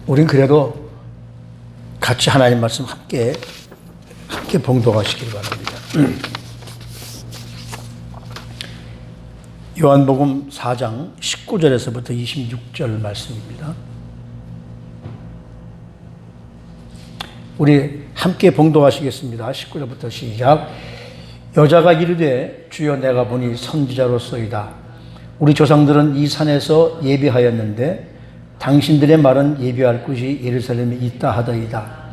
우린 그래도 같이 하나님 말씀 함께 봉독하시길 바랍니다. 요한복음 4장 19절에서부터 26절 말씀입니다. 우리 함께 봉독하시겠습니다. 19절부터 시작. 여자가 이르되 주여 내가 보니 선지자로소이다. 우리 조상들은 이 산에서 예배하였는데 당신들의 말은 예배할 곳이 예루살렘에 있다 하더이다.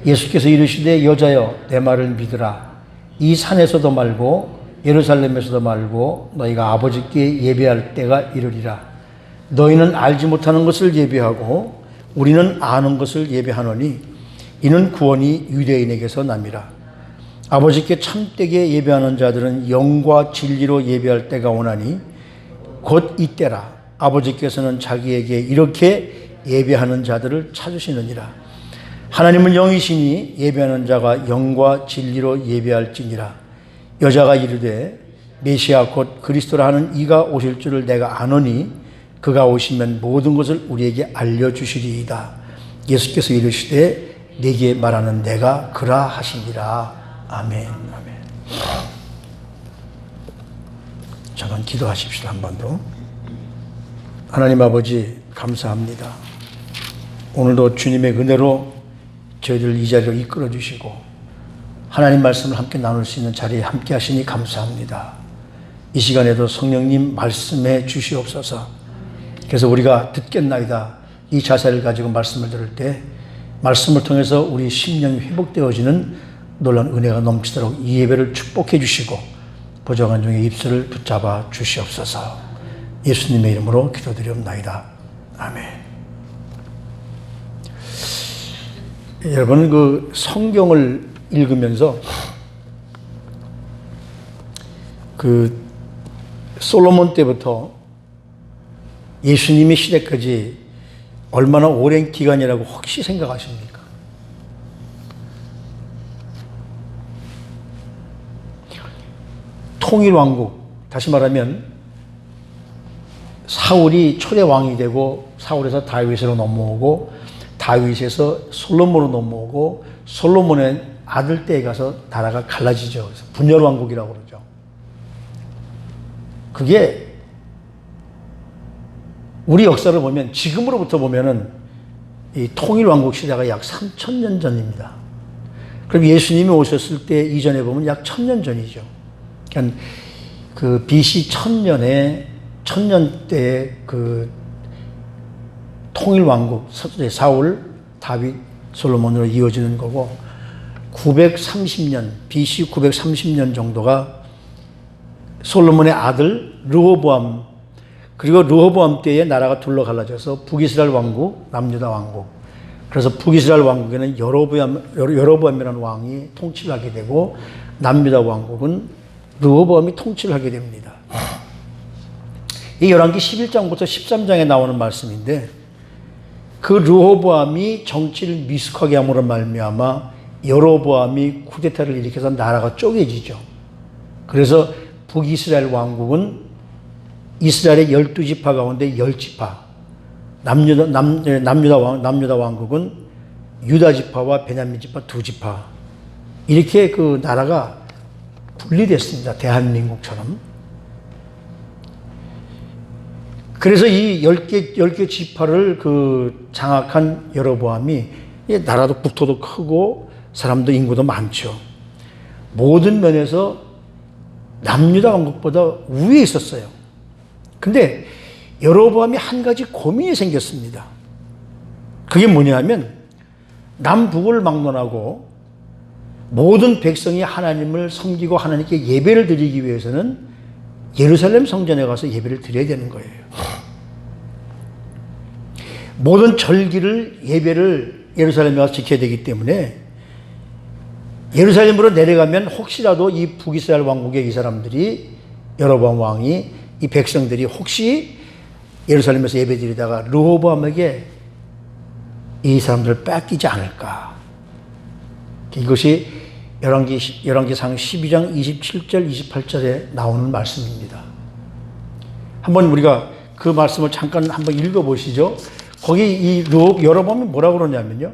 예수께서 이르시되 여자여 내 말을 믿으라. 이 산에서도 말고 예루살렘에서도 말고 너희가 아버지께 예배할 때가 이르리라. 너희는 알지 못하는 것을 예배하고 우리는 아는 것을 예배하노니 이는 구원이 유대인에게서 남이라. 아버지께 참되게 예배하는 자들은 영과 진리로 예배할 때가 오나니 곧 이때라. 아버지께서는 자기에게 이렇게 예배하는 자들을 찾으시느니라. 하나님은 영이시니 예배하는 자가 영과 진리로 예배할지니라. 여자가 이르되 메시아 곧 그리스도라 하는 이가 오실 줄을 내가 아노니 그가 오시면 모든 것을 우리에게 알려주시리이다. 예수께서 이르시되 네게 말하는 내가 그라 하시니라. 아멘. 아멘. 잠깐 기도하십시다. 한 번 더. 하나님 아버지 감사합니다. 오늘도 주님의 은혜로 저희들 이 자리로 이끌어 주시고 하나님 말씀을 함께 나눌 수 있는 자리에 함께 하시니 감사합니다. 이 시간에도 성령님 말씀해 주시옵소서. 그래서 우리가 듣겠나이다 이 자세를 가지고 말씀을 들을 때 말씀을 통해서 우리 심령이 회복되어지는 놀라운 은혜가 넘치도록 이 예배를 축복해 주시고 보정한 종의 입술을 붙잡아 주시옵소서. 예수님의 이름으로 기도드리옵나이다. 아멘. 여러분 그 성경을 읽으면서 그 솔로몬 때부터 예수님의 시대까지 얼마나 오랜 기간이라고 혹시 생각하십니까? 통일왕국, 다시 말하면 사울이 초대 왕이 되고 사울에서 다윗으로 넘어오고 다윗에서 솔로몬으로 넘어오고 솔로몬의 아들 때에 가서 나라가 갈라지죠. 그래서 분열왕국이라고 그러죠. 그게 우리 역사를 보면 지금으로부터 보면은 이 통일왕국 시대가 약 3000년 전입니다. 그럼 예수님이 오셨을 때 이전에 보면 약 1000년 전이죠. 그러니까 그 BC 1000년대에 그 통일왕국 사울, 다윗, 솔로몬으로 이어지는 거고 930년, BC 930년 정도가 솔로몬의 아들 르호보암, 그리고 르호보암 때에 나라가 둘러 갈라져서 북이스라엘 왕국, 남유다 왕국. 그래서 북이스라엘 왕국에는 여로보암이라는 왕이 통치를 하게 되고 남유다 왕국은 르호보암이 통치를 하게 됩니다. 이 열왕기 11장부터 13장에 나오는 말씀인데 그 르호보암이 정치를 미숙하게 함으로 말미암아 여로보암이 쿠데타를 일으켜서 나라가 쪼개지죠. 그래서 북이스라엘 왕국은 이스라엘의 12지파 가운데 10지파, 남유다 왕국은 유다지파와 베냐민지파 2지파, 이렇게 그 나라가 분리됐습니다. 대한민국처럼. 그래서 이 10개 지파를 그 장악한 여로보암이 나라도 국토도 크고 사람도 인구도 많죠. 모든 면에서 남유다 왕국보다 우위에 있었어요. 근데 여로보암이 한 가지 고민이 생겼습니다. 그게 뭐냐면 남북을 막론하고 모든 백성이 하나님을 섬기고 하나님께 예배를 드리기 위해서는 예루살렘 성전에 가서 예배를 드려야 되는 거예요. 모든 절기를 예배를 예루살렘에 가서 지켜야 되기 때문에 예루살렘으로 내려가면 혹시라도 이 북이스라엘 왕국의 이 사람들이 여로보암 왕이 이 백성들이 혹시 예루살렘에서 예배드리다가 르호보암에게 이 사람들을 뺏기지 않을까. 이것이 열왕기상 12장 27절 28절에 나오는 말씀입니다. 한번 우리가 그 말씀을 잠깐 한번 읽어보시죠. 거기 이 여로보암이 뭐라고 그러냐면요.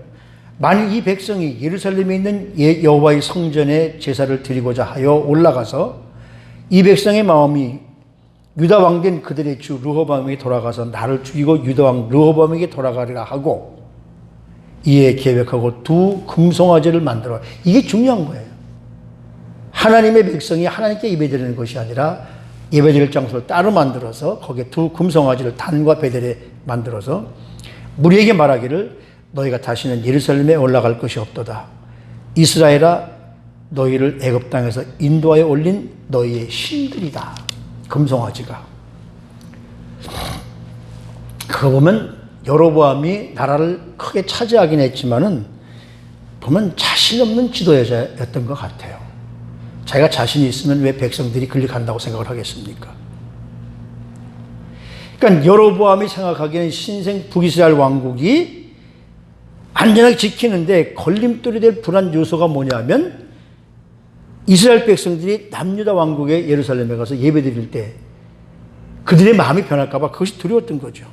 만일 이 백성이 예루살렘에 있는 여호와의 성전에 제사를 드리고자 하여 올라가서 이 백성의 마음이 유다 왕된 그들의 주 르호보암에게 돌아가서 나를 죽이고 유다 왕 르호보암에게 돌아가리라 하고 이에 계획하고 두 금송아지를 만들어. 이게 중요한 거예요. 하나님의 백성이 하나님께 예배드리는 것이 아니라 예배드릴 장소를 따로 만들어서 거기에 두 금송아지를 단과 베델에 만들어서 무리에게 말하기를 너희가 다시는 예루살렘에 올라갈 것이 없도다. 이스라엘아 너희를 애굽 땅에서 인도하여 올린 너희의 신들이다. 금송아지가. 그거 보면 여로보암이 나라를 크게 차지하긴 했지만은 보면 자신 없는 지도자였던 것 같아요. 자기가 자신이 있으면 왜 백성들이 그리 간다고 생각을 하겠습니까? 그러니까 여로보암이 생각하기에는 신생 북이스라엘 왕국이 안전하게 지키는데 걸림돌이 될 불안 요소가 뭐냐면 이스라엘 백성들이 남유다 왕국의 예루살렘에 가서 예배드릴 때 그들의 마음이 변할까 봐 그것이 두려웠던 거죠.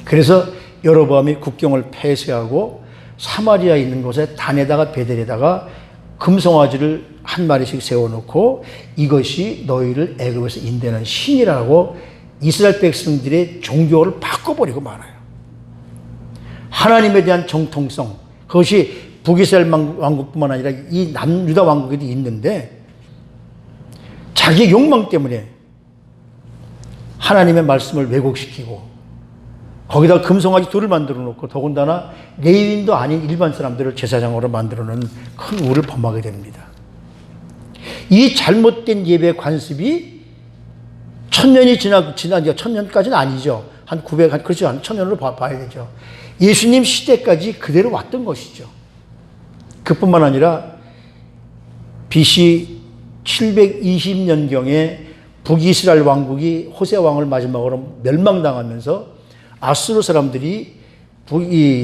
그래서 여로보암이 국경을 폐쇄하고 사마리아에 있는 곳에 단에다가 베델에다가 금송아지를 한 마리씩 세워놓고 이것이 너희를 애굽에서 인도하는 신이라고 이스라엘 백성들의 종교를 바꿔버리고 말아요. 하나님에 대한 정통성, 그것이 북이스라엘 왕국뿐만 아니라 이 남유다 왕국에도 있는데 자기의 욕망 때문에 하나님의 말씀을 왜곡시키고 거기다 금송아지 둘을 만들어 놓고 더군다나 레위인도 아닌 일반 사람들을 제사장으로 만들어 놓은 큰 우를 범하게 됩니다. 이 잘못된 예배 관습이 1000년이 지나 1000년까지는 아니죠. 한 900, 그렇죠. 한 1000년으로 봐야 되죠. 예수님 시대까지 그대로 왔던 것이죠. 그뿐만 아니라 BC 720년경에 북이스라엘 왕국이 호세 왕을 마지막으로 멸망당하면서 아수르 사람들이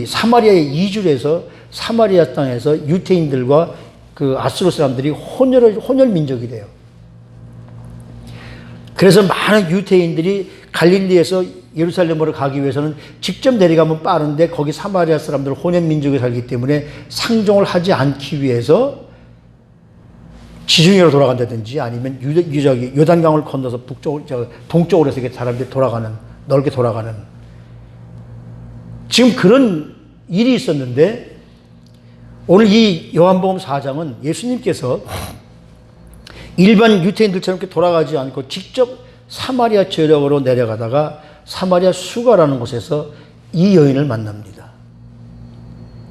사마리아에 이주를 해서 사마리아 땅에서 유태인들과 그 아수르 사람들이 혼혈 민족이 돼요. 그래서 많은 유태인들이 갈릴리에서 예루살렘으로 가기 위해서는 직접 내려가면 빠른데 거기 사마리아 사람들 혼혈 민족이 살기 때문에 상종을 하지 않기 위해서 지중해로 돌아간다든지 아니면 요단강을 건너서 동쪽으로 해서 사람들이 넓게 돌아가는 지금 그런 일이 있었는데 오늘 이 요한복음 4장은 예수님께서 일반 유태인들처럼 이렇게 돌아가지 않고 직접 사마리아 지역으로 내려가다가 사마리아 수가라는 곳에서 이 여인을 만납니다.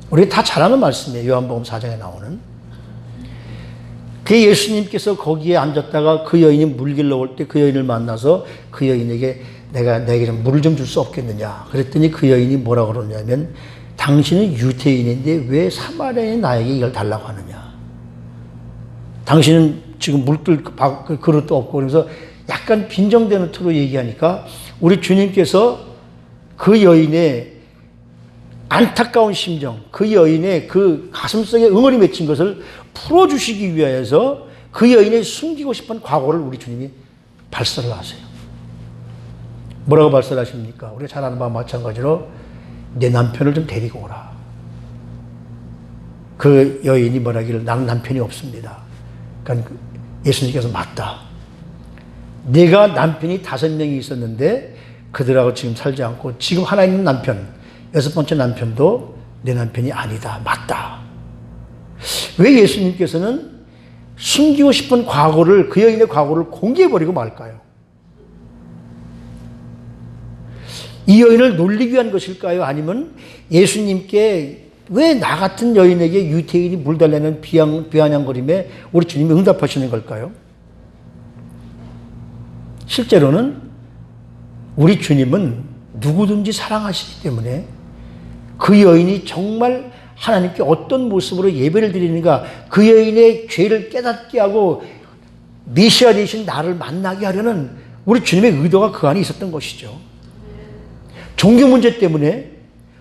우리가 다 잘 아는 말씀이에요. 요한복음 4장에 나오는. 그 예수님께서 거기에 앉았다가 그 여인이 물 길러 올 때 그 여인을 만나서 그 여인에게 내게 좀 물을 좀 줄 수 없겠느냐. 그랬더니 그 여인이 뭐라고 그러냐면 당신은 유태인인데 왜 사마리아인 나에게 이걸 달라고 하느냐. 당신은 지금 물들 그릇도 없고 그래서 약간 빈정대는 투로 얘기하니까 우리 주님께서 그 여인의 안타까운 심정, 그 여인의 그 가슴속에 응어리 맺힌 것을 풀어주시기 위하여서 그 여인의 숨기고 싶은 과거를 우리 주님이 발설을 하세요. 뭐라고 발설하십니까? 우리가 잘 아는 바와 마찬가지로 내 남편을 좀 데리고 오라. 그 여인이 뭐라기를 나는 남편이 없습니다. 그러니까 예수님께서 맞다. 내가 남편이 5명이 있었는데 그들하고 지금 살지 않고 지금 하나 있는 남편, 6번째 남편도 내 남편이 아니다. 맞다. 왜 예수님께서는 숨기고 싶은 과거를, 그 여인의 과거를 공개해버리고 말까요? 이 여인을 놀리기 위한 것일까요? 아니면 예수님께 왜 나 같은 여인에게 유태인이 물 달라는 비아냥거림에 우리 주님이 응답하시는 걸까요? 실제로는 우리 주님은 누구든지 사랑하시기 때문에 그 여인이 정말 하나님께 어떤 모습으로 예배를 드리는가, 그 여인의 죄를 깨닫게 하고 메시아 되신 나를 만나게 하려는 우리 주님의 의도가 그 안에 있었던 것이죠. 종교 문제 때문에,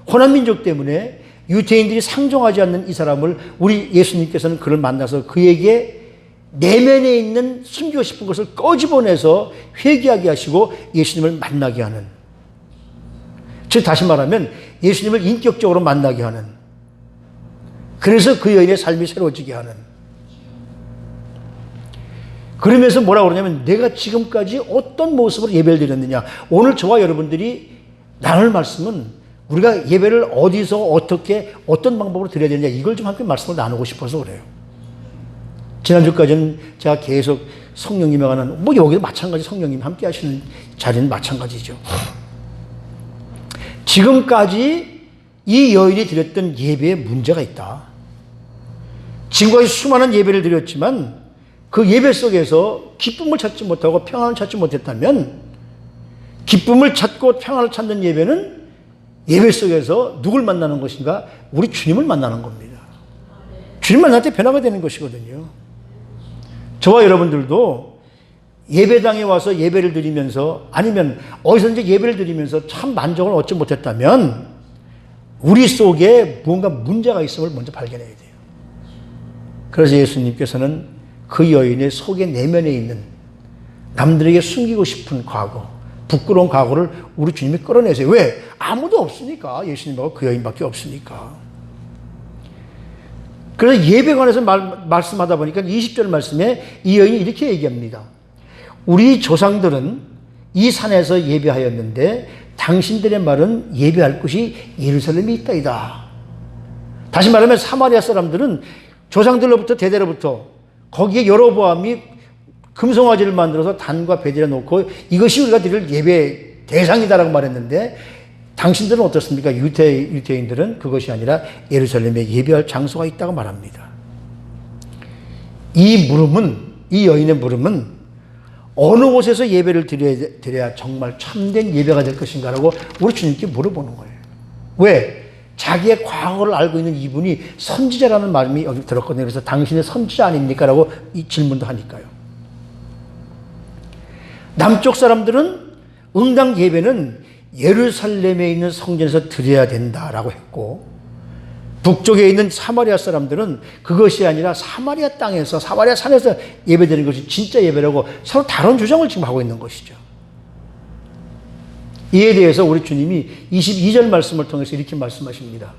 호남 민족 때문에 유태인들이 상종하지 않는 이 사람을 우리 예수님께서는 그를 만나서 그에게 내면에 있는 숨기고 싶은 것을 꺼집어내서 회개하게 하시고 예수님을 만나게 하는, 즉 다시 말하면 예수님을 인격적으로 만나게 하는, 그래서 그 여인의 삶이 새로워지게 하는. 그러면서 뭐라고 그러냐면 내가 지금까지 어떤 모습으로 예배를 드렸느냐. 오늘 저와 여러분들이 나눌 말씀은 우리가 예배를 어디서 어떻게 어떤 방법으로 드려야 되느냐, 이걸 좀 함께 말씀을 나누고 싶어서 그래요. 지난주까지는 제가 계속 성령님에 관한, 뭐 여기도 마찬가지 성령님 함께 하시는 자리는 마찬가지죠. 지금까지 이 여인이 드렸던 예배에 문제가 있다. 지금까지 수많은 예배를 드렸지만 그 예배 속에서 기쁨을 찾지 못하고 평안을 찾지 못했다면, 기쁨을 찾고 평안을 찾는 예배는 예배 속에서 누굴 만나는 것인가? 우리 주님을 만나는 겁니다. 주님 만날 때 변화가 되는 것이거든요. 저와 여러분들도 예배당에 와서 예배를 드리면서, 아니면 어디서든지 예배를 드리면서 참 만족을 얻지 못했다면 우리 속에 무언가 문제가 있음을 먼저 발견해야 돼요. 그래서 예수님께서는 그 여인의 속의 내면에 있는 남들에게 숨기고 싶은 과거, 부끄러운 과거를 우리 주님이 끌어내세요. 왜? 아무도 없으니까. 예수님하고 그 여인밖에 없으니까. 그래서 예배관에서 말씀하다 보니까 20절 말씀에 이 여인이 이렇게 얘기합니다. 우리 조상들은 이 산에서 예배하였는데 당신들의 말은 예배할 곳이 예루살렘에 있다이다. 다시 말하면 사마리아 사람들은 조상들로부터 대대로부터 거기에 여로보암이 금송아지를 만들어서 단과 베들에 놓고 이것이 우리가 드릴 예배 대상이다라고 말했는데, 당신들은 어떻습니까? 유대인들은 그것이 아니라 예루살렘에 예배할 장소가 있다고 말합니다. 이 여인의 물음은 어느 곳에서 예배를 드려야 정말 참된 예배가 될 것인가라고 우리 주님께 물어보는 거예요. 왜? 자기의 과거를 알고 있는 이분이 선지자라는 말이 여기 들었거든요. 그래서 당신의 선지자 아닙니까? 라고 이 질문도 하니까요. 남쪽 사람들은 응당 예배는 예루살렘에 있는 성전에서 드려야 된다라고 했고, 북쪽에 있는 사마리아 사람들은 그것이 아니라 사마리아 땅에서, 사마리아 산에서 예배드리는 것이 진짜 예배라고 서로 다른 주장을 지금 하고 있는 것이죠. 이에 대해서 우리 주님이 22절 말씀을 통해서 이렇게 말씀하십니다.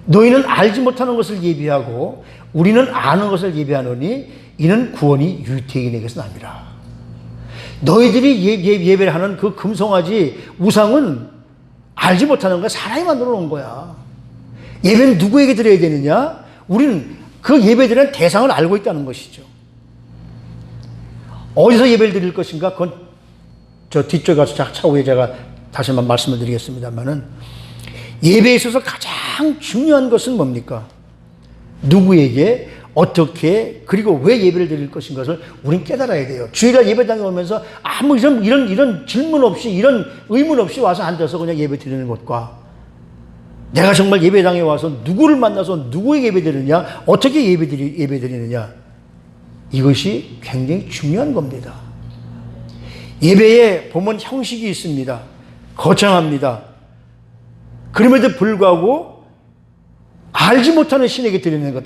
너희는 알지 못하는 것을 예비하고 우리는 아는 것을 예비하노니 이는 구원이 유대인에게서 남이라. 너희들이 예배를 하는 그 금송아지 우상은 알지 못하는 거야. 사람이 만들어 놓은 거야. 예배는 누구에게 드려야 되느냐? 우리는 그 예배 드리는 대상을 알고 있다는 것이죠. 어디서 예배를 드릴 것인가? 그건 저 뒤쪽에 가서 차후에 제가 다시 한번 말씀을 드리겠습니다만은, 예배에 있어서 가장 중요한 것은 뭡니까? 누구에게, 어떻게, 그리고 왜 예배를 드릴 것인가를 우린 깨달아야 돼요. 주일날 예배당에 오면서 아무 이런 질문 없이, 이런 의문 없이 와서 앉아서 그냥 예배 드리는 것과, 내가 정말 예배당에 와서 누구를 만나서 누구에게 예배 드리느냐, 어떻게 예배 드리느냐, 이것이 굉장히 중요한 겁니다. 예배에 보면 형식이 있습니다. 거창합니다. 그럼에도 불구하고 알지 못하는 신에게 드리는 것,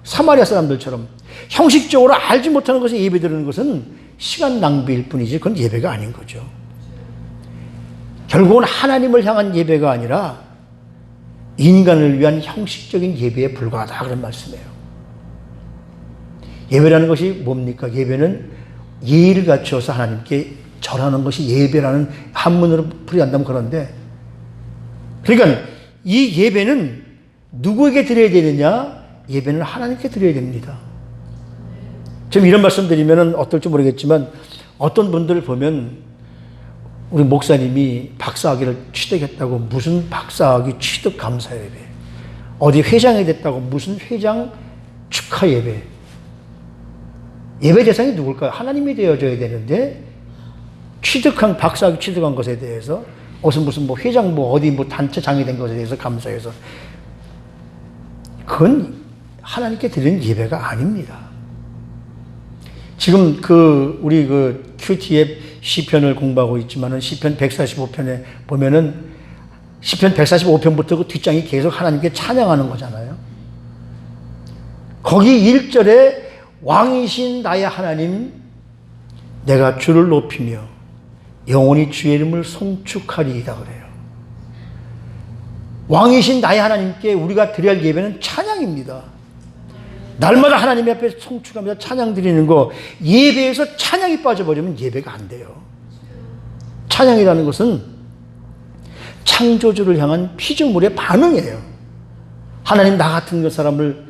사마리아 사람들처럼 형식적으로 알지 못하는 것에 예배 드리는 것은 시간 낭비일 뿐이지 그건 예배가 아닌 거죠. 결국은 하나님을 향한 예배가 아니라 인간을 위한 형식적인 예배에 불과하다, 그런 말씀이에요. 예배라는 것이 뭡니까? 예배는 예의를 갖추어서 하나님께 절하는 것이 예배라는 한문으로 풀이한다면 그런데, 그러니까 이 예배는 누구에게 드려야 되느냐? 예배는 하나님께 드려야 됩니다. 지금 이런 말씀 드리면 어떨지 모르겠지만, 어떤 분들을 보면 우리 목사님이 박사학위를 취득했다고 무슨 박사학위 취득 감사 예배, 어디 회장이 됐다고 무슨 회장 축하 예배. 예배 대상이 누굴까요? 하나님이 되어줘야 되는데, 박사학위 취득한 것에 대해서 무슨 회장 어디 단체장이 된 것에 대해서 감사해서, 그건 하나님께 드리는 예배가 아닙니다. 지금 우리 QTF 시편을 공부하고 있지만은 시편 145편에 보면은 시편 145편부터 그 뒷장이 계속 하나님께 찬양하는 거잖아요. 거기 1절에 왕이신 나의 하나님, 내가 주를 높이며 영원히 주의 이름을 송축하리이다 그래요. 왕이신 나의 하나님께 우리가 드려야 할 예배는 찬양입니다. 날마다 하나님 앞에 송축하면서 찬양 드리는 거, 예배에서 찬양이 빠져버리면 예배가 안 돼요. 찬양이라는 것은 창조주를 향한 피조물의 반응이에요. 하나님 나 같은 사람을,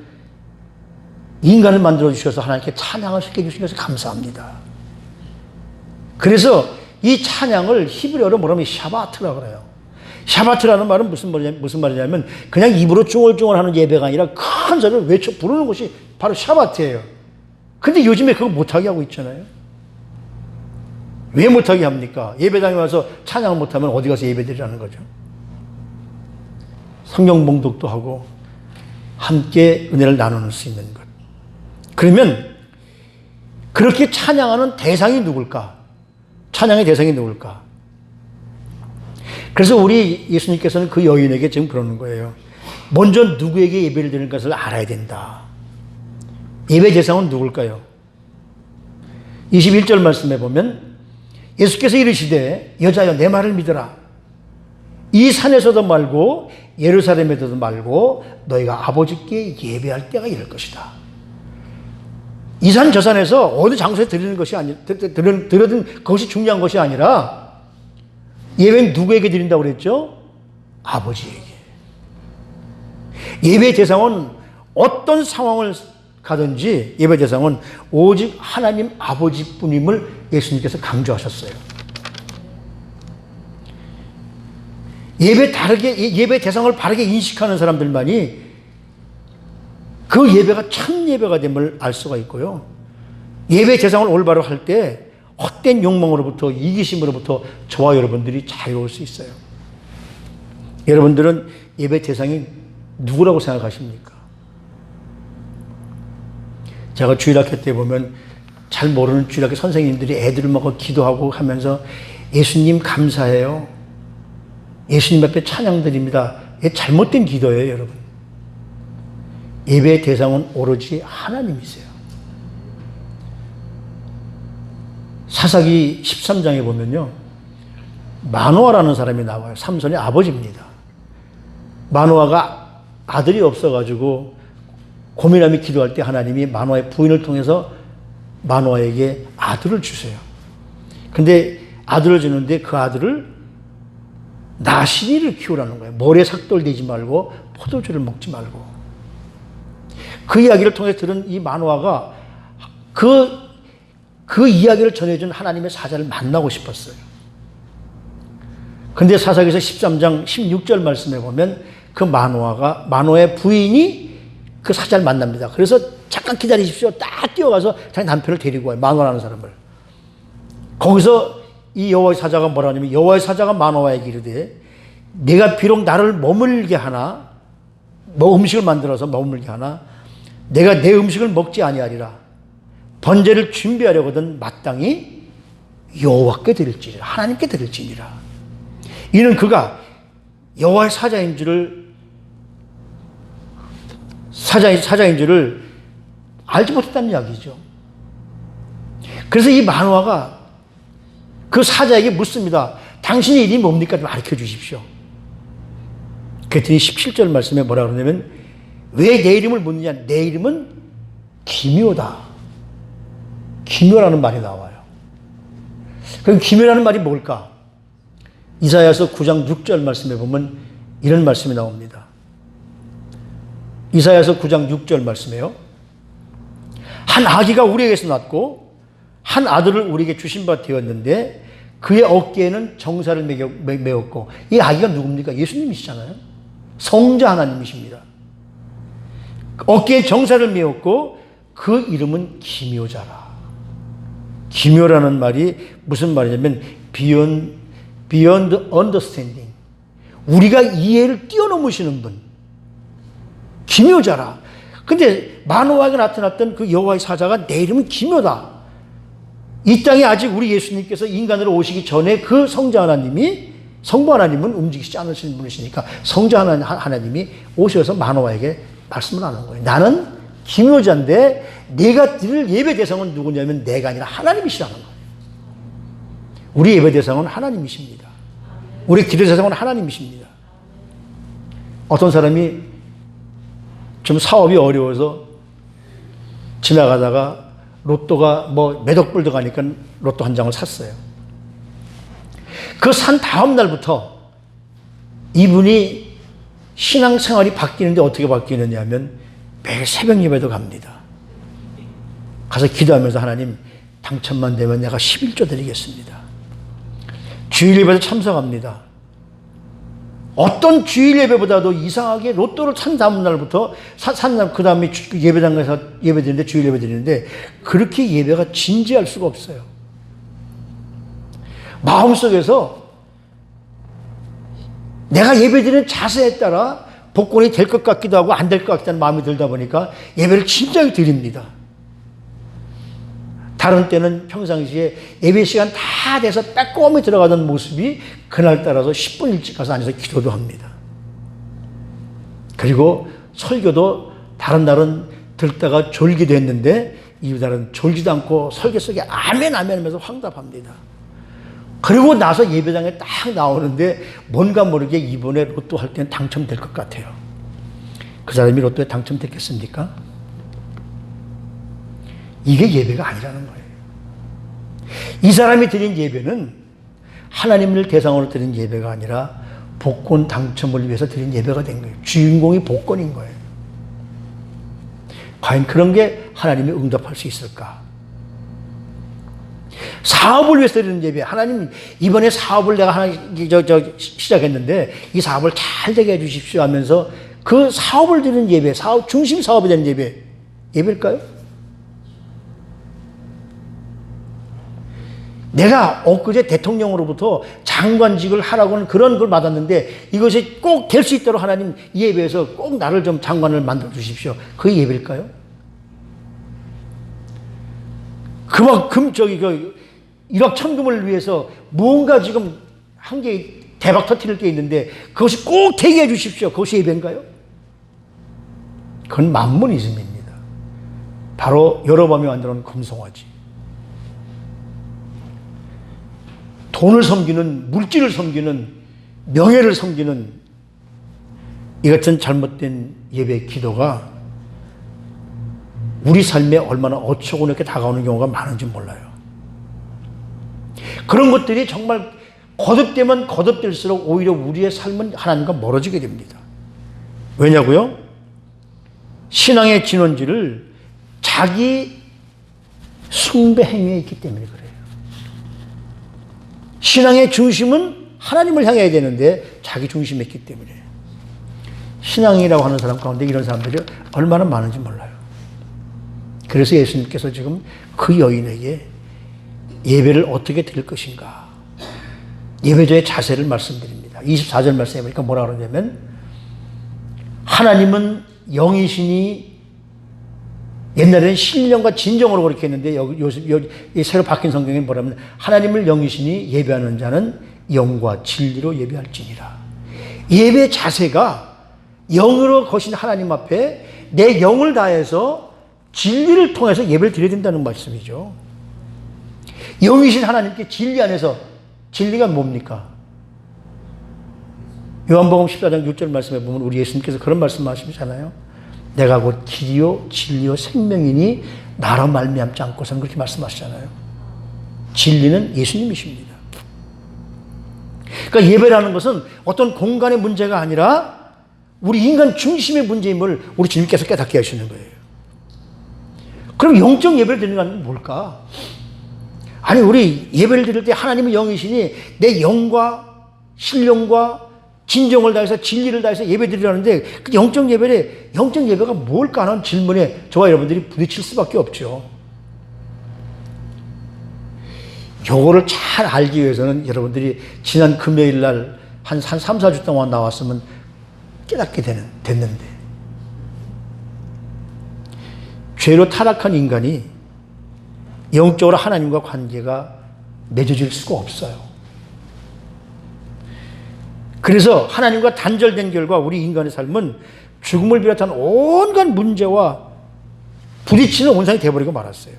인간을 만들어 주셔서 하나님께 찬양을 시켜주신 것을 감사합니다. 그래서 이 찬양을 히브리어로 뭐라면 샤바트라고 그래요. 샤바트라는 말은 무슨 말이냐면 그냥 입으로 쫑얼쫑얼 하는 예배가 아니라 큰 소리를 외쳐 부르는 것이 바로 샤바트예요. 근데 요즘에 그거 못하게 하고 있잖아요. 왜 못하게 합니까? 예배당에 와서 찬양을 못하면 어디 가서 예배드리라는 거죠. 성경 봉독도 하고 함께 은혜를 나누는 수 있는 것. 그러면 그렇게 찬양하는 대상이 누굴까? 찬양의 대상이 누굴까? 그래서 우리 예수님께서는 그 여인에게 지금 그러는 거예요. 먼저 누구에게 예배를 드리는 것을 알아야 된다. 예배 대상은 누굴까요? 21절 말씀에 보면 예수께서 이르시되 여자여 내 말을 믿어라. 이 산에서도 말고 예루살렘에서도 말고 너희가 아버지께 예배할 때가 이럴 것이다. 이 산 저 산에서 어느 장소에 드리는 것이 드리는 것이 중요한 것이 아니라 예배는 누구에게 드린다고 그랬죠? 아버지에게. 예배 대상은 어떤 상황을 가든지 예배 대상은 오직 하나님 아버지뿐임을 예수님께서 강조하셨어요. 예배 대상을 바르게 인식하는 사람들만이 그 예배가 참 예배가 됨을 알 수가 있고요. 예배 대상을 올바로 할 때 헛된 욕망으로부터, 이기심으로부터 저와 여러분들이 자유로울 수 있어요. 여러분들은 예배 대상이 누구라고 생각하십니까? 제가 주일학교 때 보면 잘 모르는 주일학교 선생님들이 애들을 먹고 기도하고 하면서 예수님 감사해요. 예수님 앞에 찬양 드립니다. 이게 잘못된 기도예요, 여러분. 예배의 대상은 오로지 하나님이세요. 사사기 13장에 보면요, 마노아라는 사람이 나와요. 삼손의 아버지입니다. 마노아가 아들이 없어가지고 고민하며 기도할 때 하나님이 마노아의 부인을 통해서 마노아에게 아들을 주세요. 근데 아들을 주는데 그 아들을 나시리를 키우라는 거예요. 모래 삭돌되지 말고 포도주를 먹지 말고. 그 이야기를 통해 들은 이 마노아가 그 이야기를 전해준 하나님의 사자를 만나고 싶었어요. 근데 사사기서 13장 16절 말씀에 보면 그 마노아의 부인이 그 사자를 만납니다. 그래서 잠깐 기다리십시오. 딱 뛰어가서 자기 남편을 데리고 와요. 마노아라는 사람을. 거기서 이 여호와의 사자가 뭐라 하냐면 여호와의 사자가 마노아에게 이르되 내가 비록 나를 머물게 하나, 음식을 만들어서 머물게 하나 내가 내 음식을 먹지 아니하리라. 번제를 준비하려거든 마땅히 여호와께 드릴지니라. 하나님께 드릴지니라. 이는 그가 여호와의 사자인 줄을 알지 못했다는 이야기죠. 그래서 이 마노아가 그 사자에게 묻습니다. 당신의 이름이 뭡니까? 좀 가르쳐 주십시오. 그랬더니 17절 말씀에 뭐라 그러냐면 왜 내 이름을 묻느냐? 내 이름은 기묘다. 기묘라는 말이 나와요. 그럼 기묘라는 말이 뭘까? 이사야서 9장 6절 말씀에 보면 이런 말씀이 나옵니다. 이사야서 9장 6절 말씀에요. 한 아기가 우리에게서 났고 한 아들을 우리에게 주신 바 되었는데 그의 어깨에는 정사를 메었고, 이 아기가 누굽니까? 예수님이시잖아요. 성자 하나님이십니다. 어깨에 정사를 메었고 그 이름은 기묘자라. 기묘라는 말이 무슨 말이냐면 beyond understanding. 우리가 이해를 뛰어넘으시는 분. 기묘자라. 근데 마노아에게 나타났던 그 여호와의 사자가 내 이름은 기묘다. 이 땅에 아직 우리 예수님께서 인간으로 오시기 전에 그 성자 하나님이, 성부 하나님은 움직이시지 않으시는 분이시니까 성자 하나님이 오셔서 마노아에게 말씀을 하는 거예요. 나는 기묘자인데 내가 드릴 예배 대상은 누구냐면 내가 아니라 하나님이시라는 거예요. 우리 예배 대상은 하나님이십니다. 우리 기도 대상은 하나님이십니다. 어떤 사람이 좀 사업이 어려워서 지나가다가 로또가 몇 억 불 들어가니까 로또 한 장을 샀어요. 그 산 다음 날부터 이분이 신앙생활이 바뀌는데 어떻게 바뀌느냐 하면 매일 새벽 예배도 갑니다. 가서 기도하면서 하나님 당첨만 되면 내가 11조 드리겠습니다. 주일 예배도 참석합니다. 어떤 주일 예배보다도 이상하게 로또를 산 다음 날부터 그 다음에 예배당 가서 예배 드리는데 주일 예배 드리는데 그렇게 예배가 진지할 수가 없어요. 마음속에서 내가 예배 드리는 자세에 따라 복권이 될 것 같기도 하고 안 될 것 같다는 마음이 들다 보니까 예배를 진지하게 드립니다. 다른 때는 평상시에 예배 시간 다 돼서 빼꼼히 들어가던 모습이 그날 따라서 10분 일찍 가서 앉아서 기도도 합니다. 그리고 설교도 다른 날은 듣다가 졸기도 했는데 이 날은 졸지도 않고 설교 속에 아멘 아멘 하면서 황답합니다. 그리고 나서 예배당에 딱 나오는데 뭔가 모르게 이번에 로또 할 때는 당첨될 것 같아요. 그 사람이 로또에 당첨됐겠습니까? 이게 예배가 아니라는 거예요. 이 사람이 드린 예배는 하나님을 대상으로 드린 예배가 아니라 복권 당첨을 위해서 드린 예배가 된 거예요. 주인공이 복권인 거예요. 과연 그런 게 하나님이 응답할 수 있을까? 사업을 위해서 드리는 예배. 하나님 이번에 사업을 내가 시작했는데 이 사업을 잘 되게 해주십시오 하면서 그 사업을 드리는 예배, 사업 중심 사업이 되는 예배, 예배일까요? 내가 엊그제 대통령으로부터 장관직을 하라고는 그런 걸 받았는데 이것이 꼭 될 수 있도록 하나님 이 예배에서 꼭 나를 좀 장관을 만들어 주십시오. 그게 예배일까요? 그만큼 1억 천금을 위해서 무언가 지금 한 개 대박 터뜨릴 게 있는데 그것이 꼭 되게 해 주십시오. 그것이 예배인가요? 그건 만문이즘입니다. 바로 여로보암이 만들어 놓은 금송아지. 돈을 섬기는, 물질을 섬기는, 명예를 섬기는 이 같은 잘못된 예배 기도가 우리 삶에 얼마나 어처구니없게 다가오는 경우가 많은지 몰라요. 그런 것들이 정말 거듭되면 거듭될수록 오히려 우리의 삶은 하나님과 멀어지게 됩니다. 왜냐고요? 신앙의 진원지를 자기 숭배 행위에 있기 때문에 그래요. 신앙의 중심은 하나님을 향해야 되는데 자기 중심에 있기 때문에 신앙이라고 하는 사람 가운데 이런 사람들이 얼마나 많은지 몰라요. 그래서 예수님께서 지금 그 여인에게 예배를 어떻게 드릴 것인가 예배자의 자세를 말씀드립니다. 24절 말씀해 보니까 뭐라 그러냐면 하나님은 영이시니 옛날에는 신령과 진정으로 그렇게 했는데 여기 새로 바뀐 성경에 뭐라면 하나님을 영이시니 예배하는 자는 영과 진리로 예배할지니라. 예배 자세가 영으로 거신 하나님 앞에 내 영을 다해서 진리를 통해서 예배를 드려야 된다는 말씀이죠. 영이신 하나님께 진리 안에서 진리가 뭡니까? 요한복음 14장 6절 말씀에 보면 우리 예수님께서 그런 말씀하시잖아요. 내가 곧 길이요 진리요 생명이니 나로 말미암지 않고서는 그렇게 말씀하시잖아요. 진리는 예수님이십니다. 그러니까 예배라는 것은 어떤 공간의 문제가 아니라 우리 인간 중심의 문제임을 우리 주님께서 깨닫게 하시는 거예요. 그럼 영적 예배를 드리는 건 뭘까? 아니 우리 예배를 드릴 때 하나님은 영이시니 내 영과 신령과 진정을 다해서 진리를 다해서 예배 드리라는데 그 영적 예배가 뭘까 하는 질문에 저와 여러분들이 부딪힐 수밖에 없죠. 요거를 잘 알기 위해서는 여러분들이 지난 금요일 날 한 3, 4주 동안 나왔으면 깨닫게 됐는데 죄로 타락한 인간이 영적으로 하나님과 관계가 맺어질 수가 없어요. 그래서 하나님과 단절된 결과 우리 인간의 삶은 죽음을 비롯한 온갖 문제와 부딪히는 온상이 되어버리고 말았어요.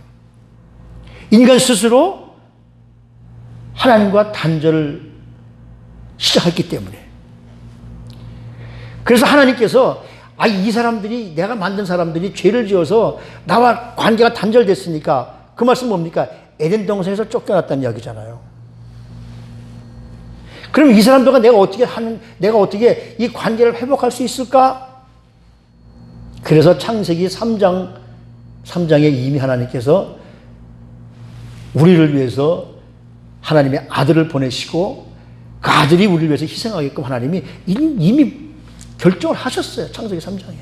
인간 스스로 하나님과 단절을 시작했기 때문에 그래서 하나님께서 이 사람들이, 내가 만든 사람들이 죄를 지어서 나와 관계가 단절됐으니까, 그 말씀 뭡니까? 에덴 동산에서 쫓겨났다는 이야기잖아요. 그럼 이 사람들과 내가 어떻게 이 관계를 회복할 수 있을까? 그래서 창세기 3장에 이미 하나님께서 우리를 위해서 하나님의 아들을 보내시고, 그 아들이 우리를 위해서 희생하게끔 하나님이 이미 결정을 하셨어요. 창세기 3장에.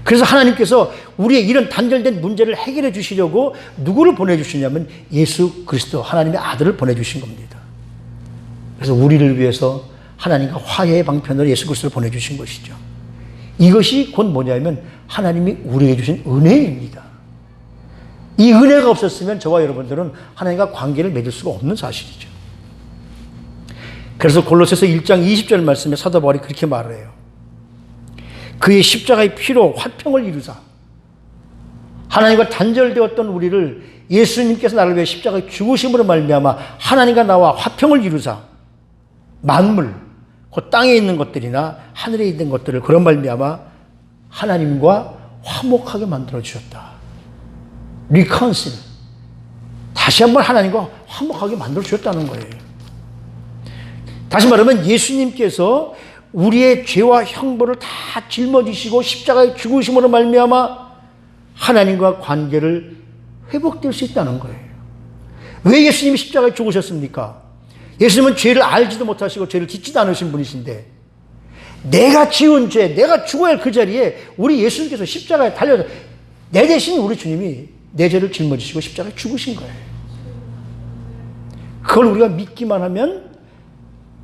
그래서 하나님께서 우리의 이런 단절된 문제를 해결해 주시려고 누구를 보내주시냐면 예수 그리스도, 하나님의 아들을 보내주신 겁니다. 그래서 우리를 위해서 하나님과 화해의 방편으로 예수 그리스도를 보내주신 것이죠. 이것이 곧 뭐냐면 하나님이 우리에게 주신 은혜입니다. 이 은혜가 없었으면 저와 여러분들은 하나님과 관계를 맺을 수가 없는 사실이죠. 그래서 골로새서 1장 20절 말씀에 사도 바울이 그렇게 말을 해요. 그의 십자가의 피로 화평을 이루사, 하나님과 단절되었던 우리를 예수님께서 나를 위해 십자가의 죽으심으로 말미암아 하나님과 나와 화평을 이루사, 만물, 그 땅에 있는 것들이나 하늘에 있는 것들을 그런 말미암아 하나님과 화목하게 만들어 주셨다. 리컨실, 다시 한번 하나님과 화목하게 만들어 주셨다는 거예요. 다시 말하면 예수님께서 우리의 죄와 형벌을 다 짊어지시고 십자가에 죽으심으로 말미암아 하나님과 관계를 회복될 수 있다는 거예요. 왜 예수님이 십자가에 죽으셨습니까? 예수님은 죄를 알지도 못하시고 죄를 짓지도 않으신 분이신데, 내가 지은 죄, 내가 죽어야 할 그 자리에 우리 예수님께서 십자가에 달려서 내 대신 우리 주님이 내 죄를 짊어지시고 십자가에 죽으신 거예요. 그걸 우리가 믿기만 하면,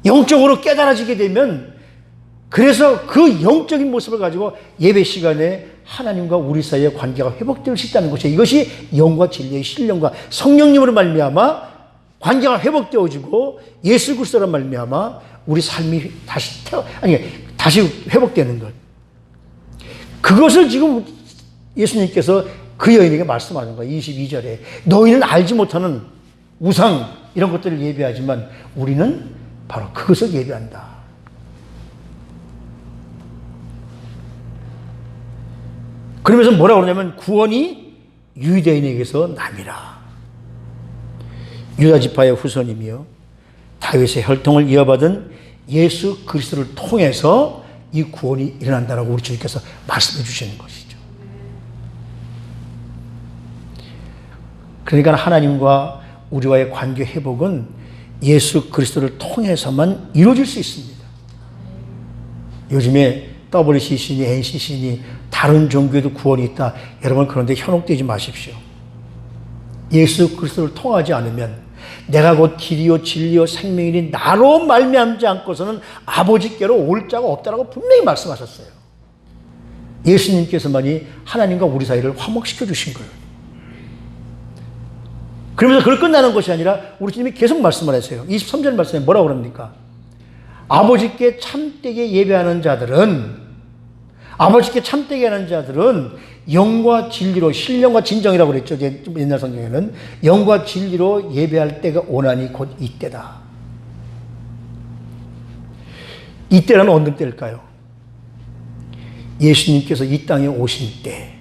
영적으로 깨달아지게 되면, 그래서 그 영적인 모습을 가지고 예배 시간에 하나님과 우리 사이의 관계가 회복될 수 있다는 것이에요. 이것이 영과 진리의 신령과 성령님으로 말미암아 관계가 회복되어지고 예수 그리스도로 말미암아 우리 삶이 다시 회복되는 것. 그것을 지금 예수님께서 그 여인에게 말씀하는 거예요. 22절에 너희는 알지 못하는 우상 이런 것들을 예배하지만 우리는 바로 그것을 예배한다. 그러면서 뭐라고 그러냐면 구원이 유대인에게서 남이라. 유다 지파의 후손이며 다윗의 혈통을 이어받은 예수 그리스도를 통해서 이 구원이 일어난다라고 우리 주님께서 말씀해 주시는 것이죠. 그러니까 하나님과 우리와의 관계 회복은 예수 그리스도를 통해서만 이루어질 수 있습니다. 요즘에 WCC니 NCC니 다른 종교에도 구원이 있다. 여러분 그런데 현혹되지 마십시오. 예수 그리스도를 통하지 않으면 내가 곧 길이요 진리요 생명이니 나로 말미암지 않고서는 아버지께로 올 자가 없다라고 분명히 말씀하셨어요. 예수님께서만이 하나님과 우리 사이를 화목시켜 주신 거예요. 그러면서 그걸 끝나는 것이 아니라 우리 주님이 계속 말씀을 하세요. 23절 말씀에 뭐라고 그럽니까? 아버지께 참되게 예배하는 자들은, 아버지께 참되게 하는 자들은 영과 진리로, 신령과 진정이라고 그랬죠. 옛날 성경에는 영과 진리로 예배할 때가 오나니 곧 이때다. 이때는 어느 때일까요? 예수님께서 이 땅에 오신 때,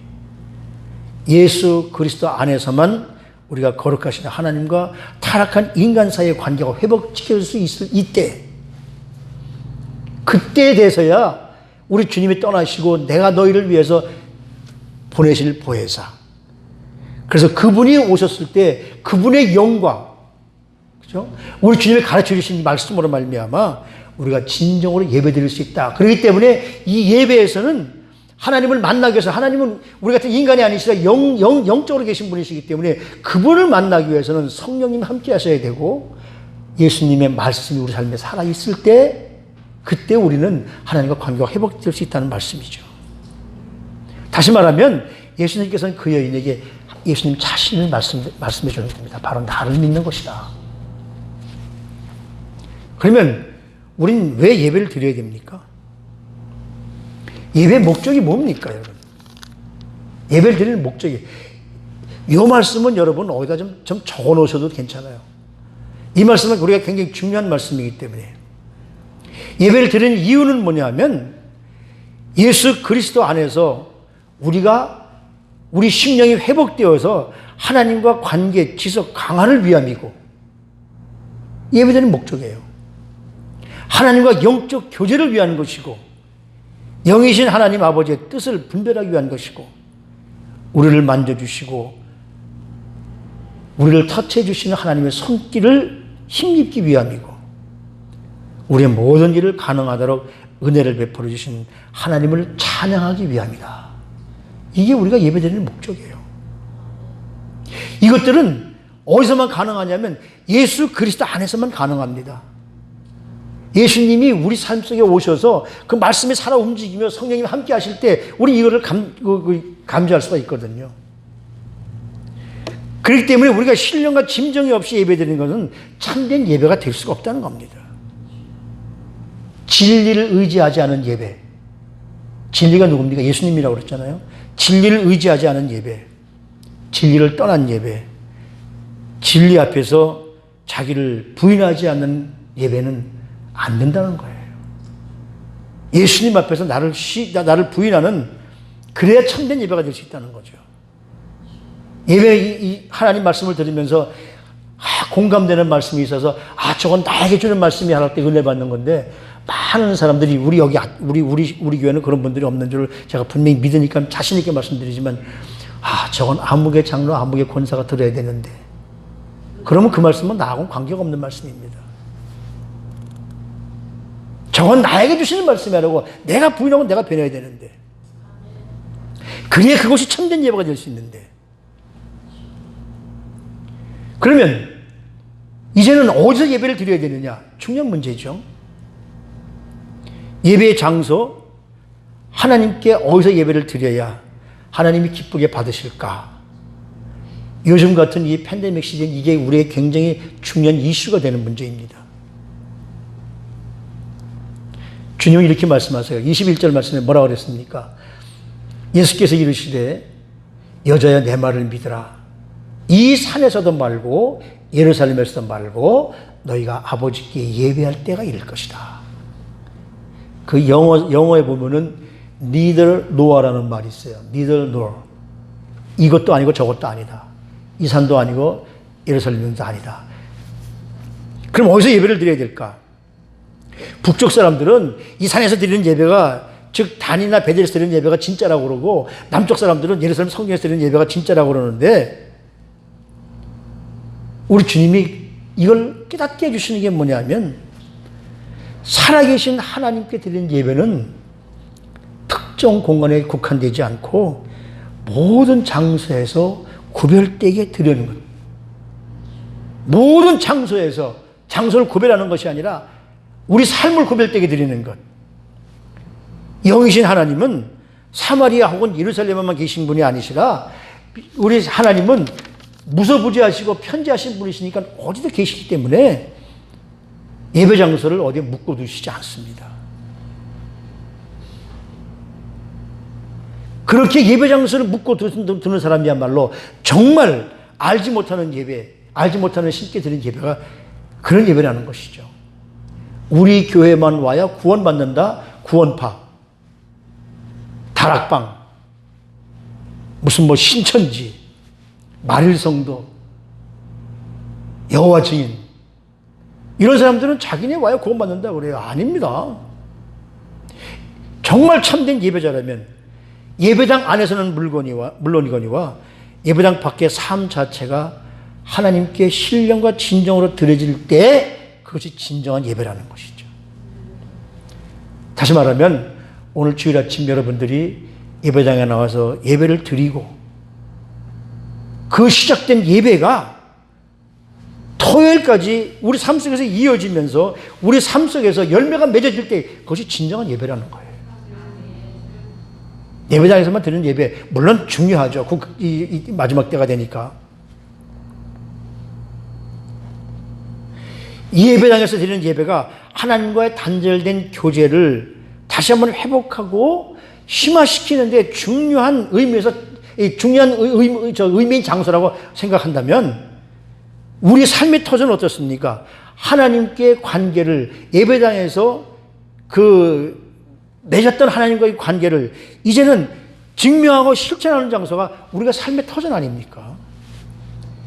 예수 그리스도 안에서만 우리가 거룩하신 하나님과 타락한 인간 사이의 관계가 회복시킬 수 있을 이때, 그때에 대해서야 우리 주님이 떠나시고 내가 너희를 위해서 보내실 보혜사. 그래서 그분이 오셨을 때 그분의 영광, 그죠? 우리 주님이 가르쳐 주신 말씀으로 말미암아 우리가 진정으로 예배드릴 수 있다. 그렇기 때문에 이 예배에서는 하나님을 만나기 위해서, 하나님은 우리 같은 인간이 아니시라 영적으로 계신 분이시기 때문에 그분을 만나기 위해서는 성령님 함께 하셔야 되고, 예수님의 말씀이 우리 삶에 살아있을 때 그때 우리는 하나님과 관계가 회복될 수 있다는 말씀이죠. 다시 말하면 예수님께서는 그 여인에게 예수님 자신을 말씀해 주는 겁니다. 바로 나를 믿는 것이다. 그러면 우리는 왜 예배를 드려야 됩니까? 예배의 목적이 뭡니까, 여러분? 예배를 드리는 목적이, 이 말씀은 여러분 어디다 좀 적어 놓으셔도 괜찮아요. 이 말씀은 우리가 굉장히 중요한 말씀이기 때문에 예배를 드리는 이유는 뭐냐면 예수 그리스도 안에서 우리 심령이 회복되어서 하나님과 관계, 지속 강화를 위함이고 예배드리는 목적이에요. 하나님과 영적 교제를 위한 것이고 영이신 하나님 아버지의 뜻을 분별하기 위한 것이고 우리를 만져주시고 우리를 터치해 주시는 하나님의 손길을 힘입기 위함이고 우리의 모든 일을 가능하도록 은혜를 베풀어 주신 하나님을 찬양하기 위함이다. 이게 우리가 예배드리는 목적이에요. 이것들은 어디서만 가능하냐면 예수 그리스도 안에서만 가능합니다. 예수님이 우리 삶 속에 오셔서 그 말씀이 살아 움직이며 성령님이 함께 하실 때 우리 이거를 감지할 수가 있거든요. 그렇기 때문에 우리가 신령과 짐정이 없이 예배드리는 것은 참된 예배가 될 수가 없다는 겁니다. 진리를 의지하지 않은 예배. 진리가 누굽니까? 예수님이라고 그랬잖아요. 진리를 의지하지 않은 예배. 진리를 떠난 예배. 진리 앞에서 자기를 부인하지 않는 예배는 안 된다는 거예요. 예수님 앞에서 나를 부인하는 그래야 참된 예배가 될 수 있다는 거죠. 예배 하나님 말씀을 들으면서 공감되는 말씀이 있어서 저건 나에게 주는 말씀이 하나 때 은혜 받는 건데 많은 사람들이 우리 교회는 그런 분들이 없는 줄 제가 분명히 믿으니까 자신 있게 말씀드리지만 저건 아무개 장로 아무개 권사가 들어야 되는데 그러면 그 말씀은 나하고는 관계가 없는 말씀입니다. 저건 나에게 주시는 말씀이라고 내가 부인하고 내가 변해야 되는데 그래야 그것이 참된 예배가 될 수 있는데 그러면 이제는 어디서 예배를 드려야 되느냐? 중요한 문제죠. 예배의 장소, 하나님께 어디서 예배를 드려야 하나님이 기쁘게 받으실까? 요즘 같은 이 팬데믹 시즌 이게 우리의 굉장히 중요한 이슈가 되는 문제입니다. 주님은 이렇게 말씀하세요. 21절 말씀에 뭐라고 그랬습니까? 예수께서 이르시되 여자야 내 말을 믿으라. 이 산에서도 말고 예루살렘에서도 말고 너희가 아버지께 예배할 때가 이를 것이다. 그 영어에 보면은 neither nor라는 말이 있어요. neither nor. 이것도 아니고 저것도 아니다. 이 산도 아니고 예루살렘도 아니다. 그럼 어디서 예배를 드려야 될까? 북쪽 사람들은 이 산에서 드리는 예배가 즉 단이나 베델에서 드리는 예배가 진짜라고 그러고 남쪽 사람들은 예루살렘 성경에서 드리는 예배가 진짜라고 그러는데 우리 주님이 이걸 깨닫게 해주시는 게 뭐냐면 살아계신 하나님께 드리는 예배는 특정 공간에 국한되지 않고 모든 장소에서 구별되게 드리는 것. 모든 장소에서 장소를 구별하는 것이 아니라 우리 삶을 구별되게 드리는 것. 영이신 하나님은 사마리아 혹은 예루살렘에만 계신 분이 아니시라 우리 하나님은 무소부지하시고 편지하신 분이시니까 어디도 계시기 때문에 예배 장소를 어디에 묶어두시지 않습니다. 그렇게 예배 장소를 묶어두는 사람이야말로 정말 알지 못하는 예배, 알지 못하는 신께 드린 예배가 그런 예배라는 것이죠. 우리 교회만 와야 구원받는다? 구원파, 다락방, 무슨 신천지, 말일성도, 여호와 증인 이런 사람들은 자기네 와야 구원받는다 그래요. 아닙니다. 정말 참된 예배자라면 예배당 안에서는 물론이거니와 예배당 밖의 삶 자체가 하나님께 신령과 진정으로 드려질 때 그것이 진정한 예배라는 것이죠. 다시 말하면 오늘 주일 아침 여러분들이 예배당에 나와서 예배를 드리고 그 시작된 예배가 토요일까지 우리 삶 속에서 이어지면서 우리 삶 속에서 열매가 맺어질 때 그것이 진정한 예배라는 거예요. 예배당에서만 드리는 예배 물론 중요하죠. 이 마지막 때가 되니까. 이 예배당에서 드리는 예배가 하나님과의 단절된 교제를 다시 한번 회복하고 심화시키는 데 중요한 의미에서 의미인 장소라고 생각한다면 우리 삶의 터전은 어떻습니까? 하나님께 관계를 예배당에서 그 맺었던 하나님과의 관계를 이제는 증명하고 실천하는 장소가 우리가 삶의 터전 아닙니까?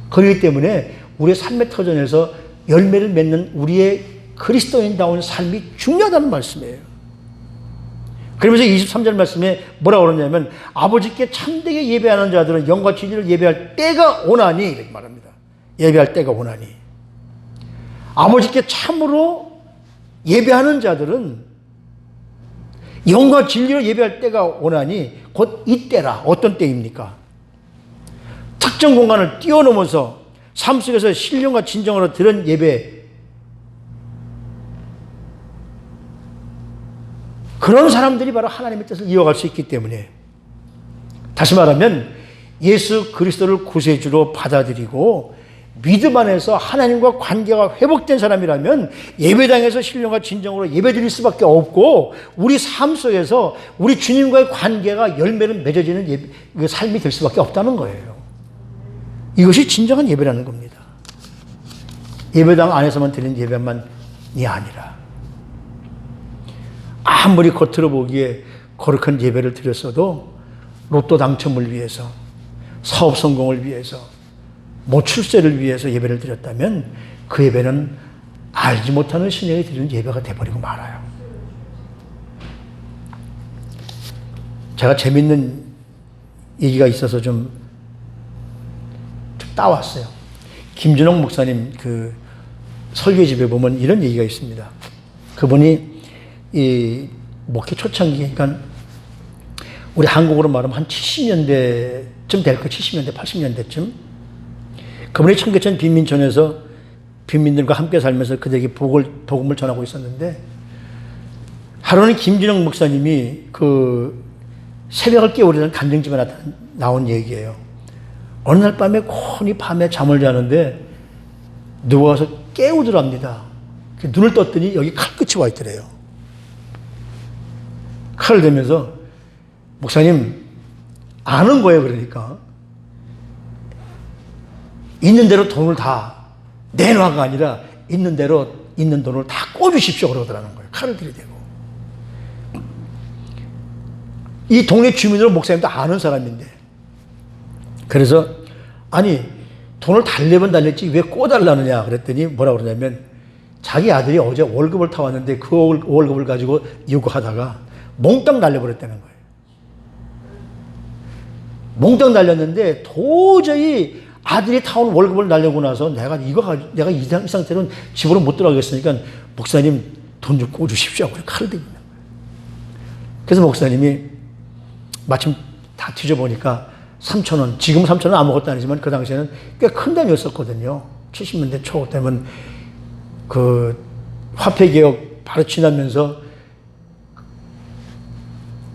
그렇기 때문에 우리의 삶의 터전에서 열매를 맺는 우리의 그리스도인다운 삶이 중요하다는 말씀이에요. 그러면서 23절 말씀에 뭐라고 그러냐면 아버지께 참되게 예배하는 자들은 영과 진리를 예배할 때가 오나니 이렇게 말합니다. 예배할 때가 오나니. 아버지께 참으로 예배하는 자들은 영과 진리로 예배할 때가 오나니 곧 이때라. 어떤 때입니까? 특정 공간을 뛰어넘어서 삶 속에서 신령과 진정으로 드린 예배, 그런 사람들이 바로 하나님의 뜻을 이어갈 수 있기 때문에, 다시 말하면 예수 그리스도를 구세주로 받아들이고 믿음 안에서 하나님과 관계가 회복된 사람이라면 예배당에서 신령과 진정으로 예배드릴 수밖에 없고 우리 삶 속에서 우리 주님과의 관계가 열매를 맺어지는 삶이 될 수밖에 없다는 거예요. 이것이 진정한 예배라는 겁니다. 예배당 안에서만 드리는 예배만이 아니라 아무리 겉으로 보기에 거룩한 예배를 드렸어도 로또 당첨을 위해서, 사업 성공을 위해서, 모출세를 위해서 예배를 드렸다면 그 예배는 알지 못하는 신에게 드리는 예배가 돼버리고 말아요. 제가 재밌는 얘기가 있어서 좀 따왔어요. 김준옥 목사님 그 설교집에 보면 이런 얘기가 있습니다. 그분이 이 목회 초창기, 그러니까 우리 한국으로 말하면 한 70년대쯤 될 거예요. 70년대, 80년대쯤. 그분이 청계천 빈민촌에서 빈민들과 함께 살면서 그들에게 복음을 전하고 있었는데, 하루는 김준영 목사님이 그 새벽을 깨우려는 간증집에 나온 얘기예요. 어느 날 밤에 곤히 밤에 잠을 자는데 누가 와서 깨우더랍니다. 눈을 떴더니 여기 칼끝이 와 있더래요. 칼을 대면서 목사님 아는 거예요. 그러니까 있는 대로 돈을 다 내놔가 아니라 있는 대로 있는 돈을 다 꿔주십시오 그러더라는 거예요. 칼을 들이대고. 이 동네 주민으로 목사님도 아는 사람인데, 그래서 아니 돈을 달래면 달랬지 왜 꿔달라느냐 그랬더니 뭐라고 그러냐면 자기 아들이 어제 월급을 타왔는데 그 월급을 가지고 요구하다가 몽땅 날려버렸다는 거예요. 몽땅 날렸는데 도저히 아들이 타온 월급을 날려고 나서 내가 이 상태로는 집으로 못 들어가겠으니까 목사님 돈 좀 꿔주십시오 하고 칼을 들고 있는 거예요. 그래서 목사님이 마침 다 뒤져보니까 3,000원, 지금 3,000원 아무것도 아니지만 그 당시에는 꽤 큰 단위였었거든요. 70년대 초 때면 그 화폐개혁 바로 지나면서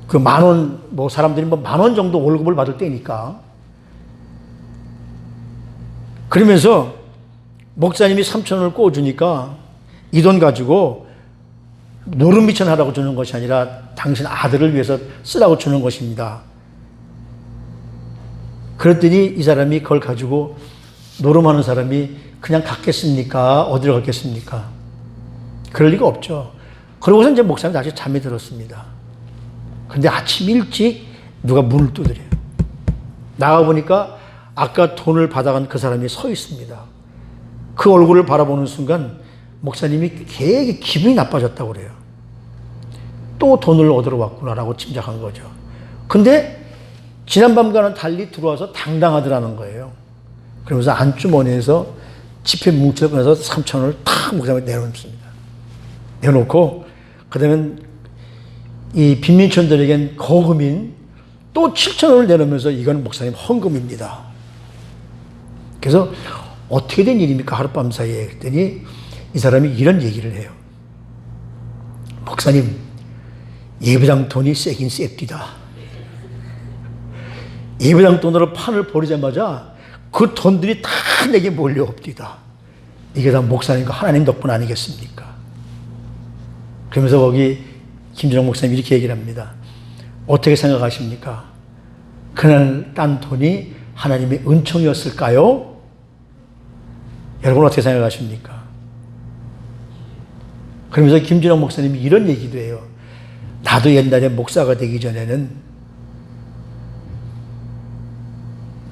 그 10,000원, 뭐 사람들이 뭐 10,000원 정도 월급을 받을 때니까. 그러면서 목사님이 3,000원을 꿔주니까 이 돈 가지고 노름미천 하라고 주는 것이 아니라 당신 아들을 위해서 쓰라고 주는 것입니다. 그랬더니 이 사람이 그걸 가지고 노름하는 사람이 그냥 갔겠습니까? 어디로 갔겠습니까? 그럴 리가 없죠. 그러고서 이제 목사님 다시 잠이 들었습니다. 근데 아침 일찍 누가 문을 두드려요. 나가보니까 아까 돈을 받아간 그 사람이 서 있습니다. 그 얼굴을 바라보는 순간 목사님이 되게 기분이 나빠졌다고 그래요. 또 돈을 얻으러 왔구나라고 짐작한 거죠. 근데 지난밤과는 달리 들어와서 당당하더라는 거예요. 그러면서 안주머니에서 지폐 뭉쳐서 꺼내서 3,000원을 탁 목사님한테 내놓습니다. 내놓고 그다음에 이 빈민촌들에겐 거금인 또 7,000원을 내놓으면서 이건 목사님 헌금입니다. 그래서 어떻게 된 일입니까? 하룻밤 사이에. 그랬더니 이 사람이 이런 얘기를 해요. 목사님, 예배당 돈이 세긴 셉디다. 예배당 돈으로 판을 버리자마자 그 돈들이 다 내게 몰려옵디다. 이게 다 목사님과 하나님 덕분 아니겠습니까? 그러면서 거기 김준영 목사님이 이렇게 얘기를 합니다. 어떻게 생각하십니까? 그날 딴 돈이 하나님의 은총이었을까요? 여러분 어떻게 생각하십니까? 그러면서 김진영 목사님이 이런 얘기도 해요. 나도 옛날에 목사가 되기 전에는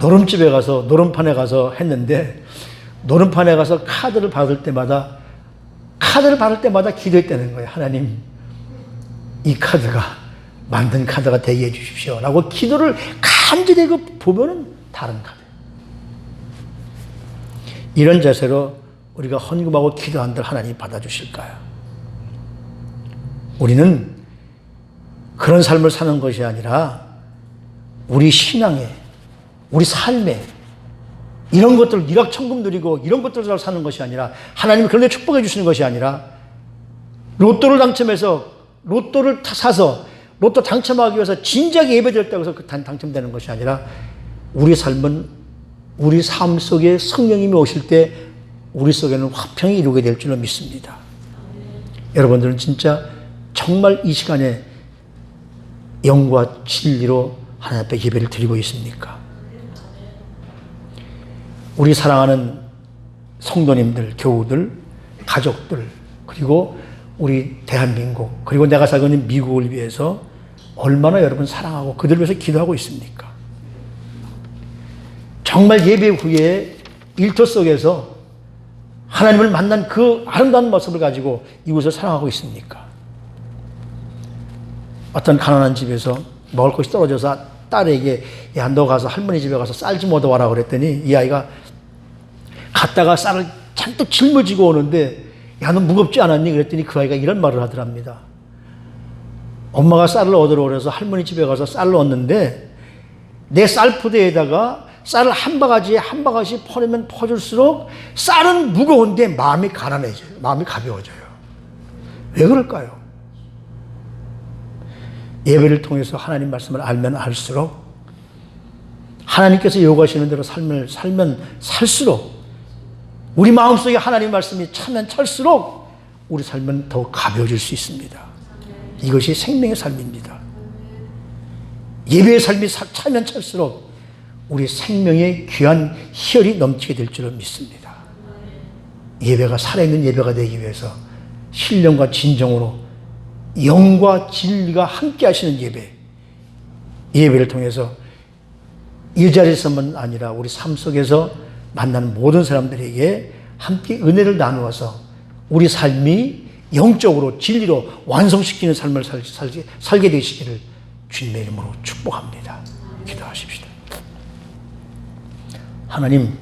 노름집에 가서, 노름판에 가서 했는데, 노름판에 가서 카드를 받을 때마다 기도했다는 거예요. 하나님, 이 카드가 만든 카드가 되게 해주십시오 라고 기도를 간절히 보면은 다른 카드. 이런 자세로 우리가 헌금하고 기도한들 하나님 받아주실까요? 우리는 그런 삶을 사는 것이 아니라 우리 신앙에, 우리 삶에 이런 것들 일확천금 누리고 이런 것들을 사는 것이 아니라, 하나님이 그런 데 축복해 주시는 것이 아니라, 로또를 당첨해서 로또를 사서 로또 당첨하기 위해서 진작에 예배드렸다고 해서 당첨되는 것이 아니라, 우리 삶은 우리 삶 속에 성령님이 오실 때 우리 속에는 화평이 이루게 될 줄로 믿습니다. 여러분들은 진짜 정말 이 시간에 영과 진리로 하나님 앞에 예배를 드리고 있습니까? 우리 사랑하는 성도님들, 교우들, 가족들, 그리고 우리 대한민국, 그리고 내가 살고 있는 미국을 위해서 얼마나 여러분 사랑하고 그들을 위해서 기도하고 있습니까? 정말 예배 후에 일터 속에서 하나님을 만난 그 아름다운 모습을 가지고 이곳을 사랑하고 있습니까? 어떤 가난한 집에서 먹을 것이 떨어져서 딸에게, 야, 너 가서 할머니 집에 가서 쌀 좀 얻어와라 그랬더니 이 아이가 갔다가 쌀을 잔뜩 짊어지고 오는데, 야, 너 무겁지 않았니? 그랬더니 그 아이가 이런 말을 하더랍니다. 엄마가 쌀을 얻으러 오래서 할머니 집에 가서 쌀을 얻는데, 내 쌀포대에다가 쌀을 한 바가지에 한 바가지 퍼내면 퍼줄수록 쌀은 무거운데 마음이 가난해져요. 마음이 가벼워져요. 왜 그럴까요? 예배를 통해서 하나님 말씀을 알면 알수록, 하나님께서 요구하시는 대로 삶을 살면 살수록, 우리 마음속에 하나님 말씀이 차면 찰수록 우리 삶은 더 가벼워질 수 있습니다. 이것이 생명의 삶입니다. 예배의 삶이 차면 찰수록 우리 생명의 귀한 희열이 넘치게 될 줄을 믿습니다. 예배가 살아있는 예배가 되기 위해서 신령과 진정으로 영과 진리가 함께 하시는 예배를 통해서 이 자리에서만 아니라 우리 삶 속에서 만나는 모든 사람들에게 함께 은혜를 나누어서 우리 삶이 영적으로 진리로 완성시키는 삶을 살게 되시기를 주님의 이름으로 축복합니다. 기도하십시다. 하나님,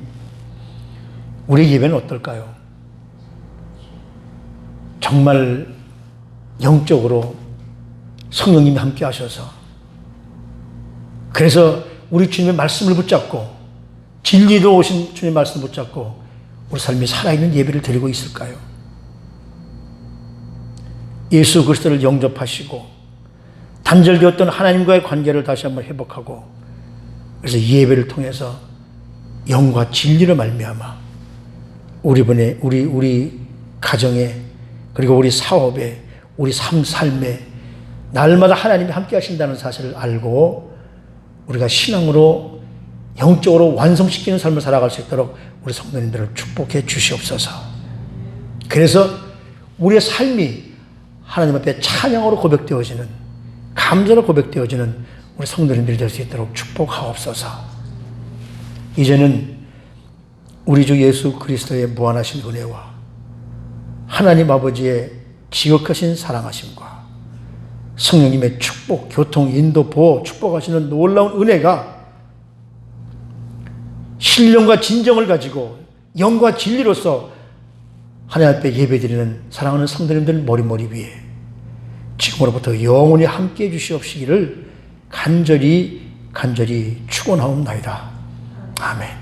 우리 예배는 어떨까요? 정말 영적으로 성령님이 함께 하셔서, 그래서 우리 주님의 말씀을 붙잡고, 진리로 오신 주님의 말씀을 붙잡고 우리 삶이 살아있는 예배를 드리고 있을까요? 예수 그리스도를 영접하시고 단절되었던 하나님과의 관계를 다시 한번 회복하고, 그래서 이 예배를 통해서 영과 진리로 말미암아 우리 가정에, 그리고 우리 사업에, 우리 삶에 날마다 하나님이 함께 하신다는 사실을 알고 우리가 신앙으로 영적으로 완성시키는 삶을 살아갈 수 있도록 우리 성도님들을 축복해 주시옵소서. 그래서 우리의 삶이 하나님 앞에 찬양으로 고백되어지는, 감사로 고백되어지는 우리 성도님들이 될 수 있도록 축복하옵소서. 이제는 우리 주 예수 그리스도의 무한하신 은혜와 하나님 아버지의 지극하신 사랑하심과 성령님의 축복, 교통, 인도, 보호, 축복하시는 놀라운 은혜가 신령과 진정을 가지고 영과 진리로서 하나님 앞에 예배드리는 사랑하는 성도님들 머리머리 위에 지금으로부터 영원히 함께해 주시옵시기를 간절히 축원하옵나이다. 아멘.